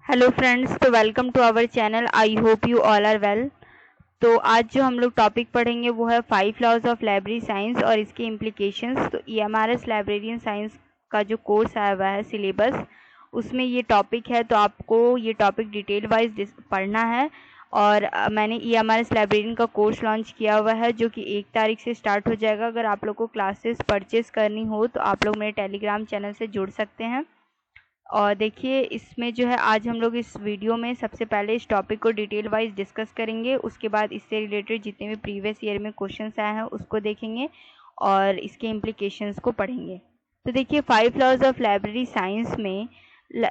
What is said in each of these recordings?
Hello friends, तो welcome to our channel. I hope you all are well. तो आज जो हम लोग टॉपिक पढ़ेंगे वो है 5 लॉज ऑफ लाइब्रेरी साइंस और इसके इम्प्लीकेशंस। तो EMRS लाइब्रेरियन साइंस का जो कोर्स आया हुआ है सिलेबस, उसमें ये टॉपिक है। तो आपको ये टॉपिक डिटेल वाइज पढ़ना है। और मैंने EMRS लाइब्रेरियन का कोर्स लॉन्च किया हुआ है जो कि 1 तारीख से स्टार्ट हो जाएगा। अगर आप लोग को क्लासेस परचेज़ करनी हो तो आप लोग मेरे टेलीग्राम चैनल से जुड़ सकते हैं। और देखिए, इसमें जो है आज हम लोग इस वीडियो में सबसे पहले इस टॉपिक को डिटेल वाइज डिस्कस करेंगे। उसके बाद इससे रिलेटेड जितने भी प्रीवियस ईयर में क्वेश्चंस आए हैं उसको देखेंगे और इसके इम्प्लीकेशंस को पढ़ेंगे। तो देखिए, 5 लॉज ऑफ लाइब्रेरी साइंस में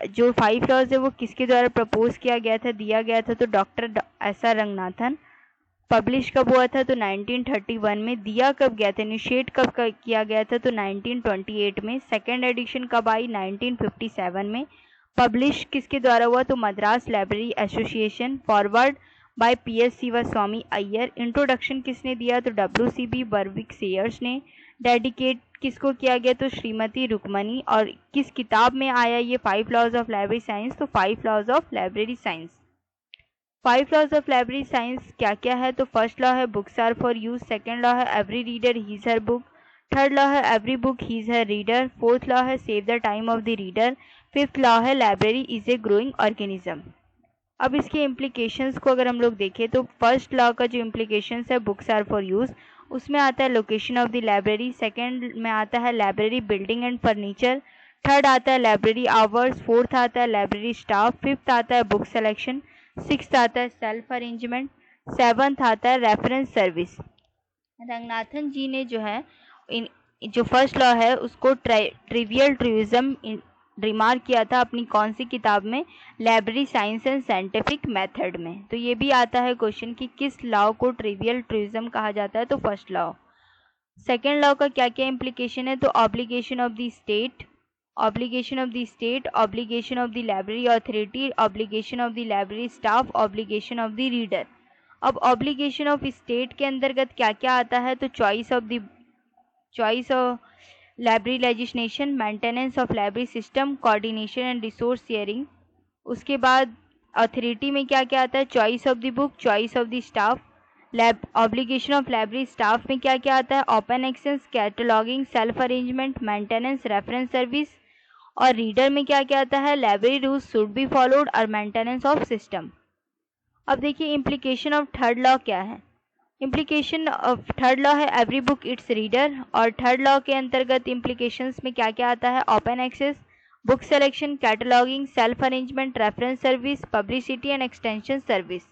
जो 5 लॉज है वो किसके द्वारा प्रपोज किया गया था, दिया गया था, तो डॉक्टर SR रंगनाथन। पब्लिश कब हुआ था, तो 1931 में। दिया कब गया था, इनिशिएट कब किया गया था, तो 1928 में। सेकेंड एडिशन कब आई, 1957 में। पब्लिश किसके द्वारा हुआ, तो Madras library association. Forward by PS Sivaswamy Iyer. Introduction किसने दिया, तो WCB बर्विक सेयर्स ने। डेडिकेट किसको किया गया, तो श्रीमती रुक्मणी। और किस किताब में आया ये 5 लॉज ऑफ लाइब्रेरी साइंस, तो 5 laws of library science. 5 laws of library science क्या क्या है, तो फर्स्ट लॉ है books are for use. Second law है every reader his her book. Third law है every book his her reader. Fourth law है save the time of the reader. Fifth law है library is a growing organism. अब इसके implications को अगर हम लोग देखें तो फर्स्ट लॉ का जो इम्प्लीकेशंस है बुक्स आर फॉर यूज, उसमें आता है location of the library. Second में आता है library building and furniture. Third आता है लाइब्रेरी आवर्स। फोर्थ आता है लाइब्रेरी स्टाफ। फिफ्थ आता है बुक सेलेक्शन। सिक्स्थ आता है सेल्फ अरेंजमेंट। सेवंथ आता है रेफरेंस सर्विस। रंगनाथन जी ने जो है जो फर्स्ट लॉ है उसको ट्रिवियल ट्रूइज्म रिमार्क किया था अपनी कौन सी किताब में, library science and scientific method में। तो ये भी आता है क्वेश्चन कि किस लॉ को ट्रिवियल ट्रूइज्म कहा जाता है, तो फर्स्ट लॉ। सेकेंड लॉ का क्या क्या इम्प्लीकेशन है, तो obligation of the state, obligation of the state, obligation of the library authority, obligation of the library staff, obligation of the reader। अब obligation of state के अंतर्गत क्या क्या आता है, तो choice of library legislation, maintenance of library system, coordination and resource sharing। उसके बाद authority में क्या क्या आता है, choice of the book, choice of the staff। Obligation of library staff में क्या क्या आता है, open access, cataloguing, self arrangement, maintenance, reference service. और रीडर में क्या क्या आता है, library rules should be followed और मेंटेनेंस ऑफ सिस्टम। अब देखिए इम्प्लीकेशन ऑफ थर्ड लॉ क्या है। इम्प्लीकेशन ऑफ थर्ड लॉ है एवरी बुक इट्स रीडर। और थर्ड लॉ के अंतर्गत इम्प्लीकेशंस में क्या क्या आता है, open access, book selection, cataloguing, self arrangement, reference service, publicity and extension service.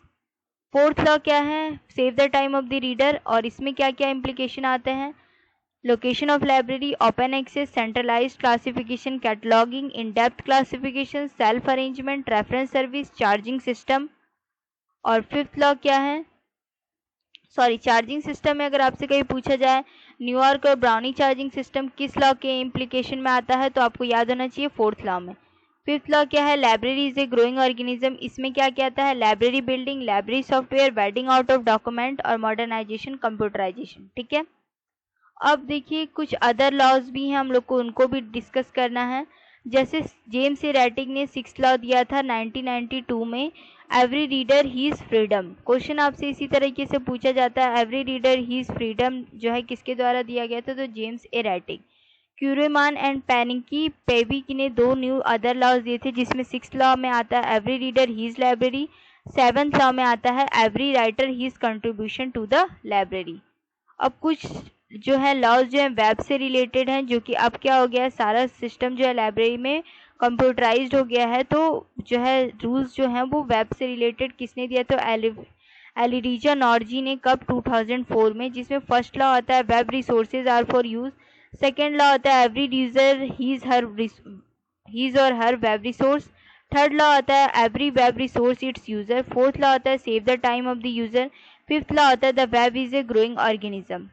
Fourth law क्या है, save the time of the reader. और इसमें क्या क्या इम्प्लीकेशन आते हैं, location of library, open access, centralised classification, cataloguing, in depth classification, self arrangement, reference service, charging system. और fifth law क्या है, चार्जिंग सिस्टम में अगर आपसे कहीं पूछा जाए न्यूयॉर्क और ब्राउनी चार्जिंग सिस्टम किस लॉ के इम्प्लीकेशन में आता है, तो आपको याद होना चाहिए फोर्थ लॉ में। फिफ्थ लॉ क्या है, library is a growing organism. इसमें क्या क्या आता है, library building, library software, wedding out of document और मॉडर्नाइजेशन, कंप्यूटराइजेशन। ठीक है। अब देखिए कुछ अदर लॉज भी हैं, हम लोग को उनको भी डिस्कस करना है। जैसे जेम्स ए रैटिंग ने 6th लॉ दिया था 1992 में, every reader his freedom. Question आपसे इसी तरीके से पूछा जाता है, एवरी रीडर हीज फ्रीडम जो है किसके द्वारा दिया गया था, तो जेम्स ए रैटिंग। क्यूरेमान एंड पैनिकी पेविक ने 2 न्यू अदर लॉज दिए थे, जिसमें 6th लॉ में आता है every reader his library. 7th law में आता है every writer his contribution to the library. अब कुछ जो है लॉज जो है वेब से रिलेटेड हैं, जो कि अब क्या हो गया है, सारा सिस्टम जो है लाइब्रेरी में कंप्यूटराइज्ड हो गया है। तो जो है रूल्स जो हैं वो वेब से रिलेटेड किसने दिया, तो एलिरीजा नॉर्जी ने कब, 2004 में। जिसमें फर्स्ट लॉ आता है web resources are for use. Second law आता है एवरी यूजर हीज और her web resource. Third law आता है every web resource its user. Fourth law आता है save the time of the user. Fifth law आता है the web is a growing organism.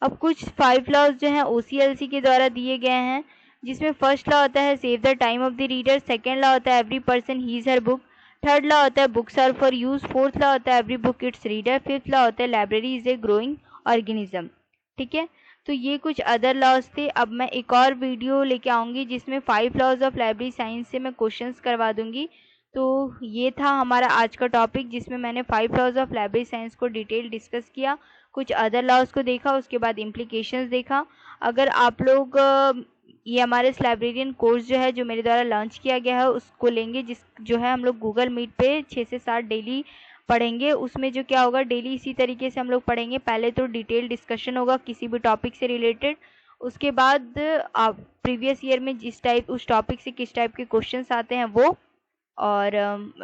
अब कुछ 5 लॉज जो हैं OCLC के द्वारा दिए गए हैं, जिसमें फर्स्ट लॉ होता है save the time of the reader. Second law होता है every person his her book. Third law होता है books are for use. Fourth law होता है every book its reader. Fifth law होता है library is a growing organism. ठीक है। तो ये कुछ अदर लॉज थे। अब मैं एक और वीडियो लेके आऊँगी जिसमें 5 लॉज ऑफ लाइब्रेरी साइंस से मैं क्वेश्चंस करवा दूंगी। तो ये था हमारा आज का टॉपिक, जिसमें मैंने 5 लॉज ऑफ लाइब्रेरी साइंस को डिटेल डिस्कस किया, कुछ अदर लॉज को देखा, उसके बाद इम्प्लीकेशंस देखा। अगर आप लोग ये हमारे लाइब्रेरियन कोर्स जो है, जो मेरे द्वारा लॉन्च किया गया है, उसको लेंगे, जिस जो है हम लोग गूगल मीट पे 6 से 7 डेली पढ़ेंगे। उसमें जो क्या होगा, डेली इसी तरीके से हम लोग पढ़ेंगे। पहले तो डिटेल डिस्कशन होगा किसी भी टॉपिक से रिलेटेड, उसके बाद आप प्रीवियस ईयर में जिस टाइप उस टॉपिक से किस टाइप के क्वेश्चंस आते हैं वो, और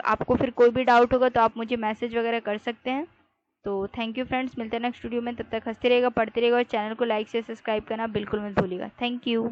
आपको फिर कोई भी डाउट होगा तो आप मुझे मैसेज वगैरह कर सकते हैं। तो थैंक यू फ्रेंड्स, मिलते हैं नेक्स्ट वीडियो में। तब तक हंसते रहेगा, पढ़ते रहेगा, और चैनल को लाइक से सब्सक्राइब करना बिल्कुल मत भूलिएगा। Thank you.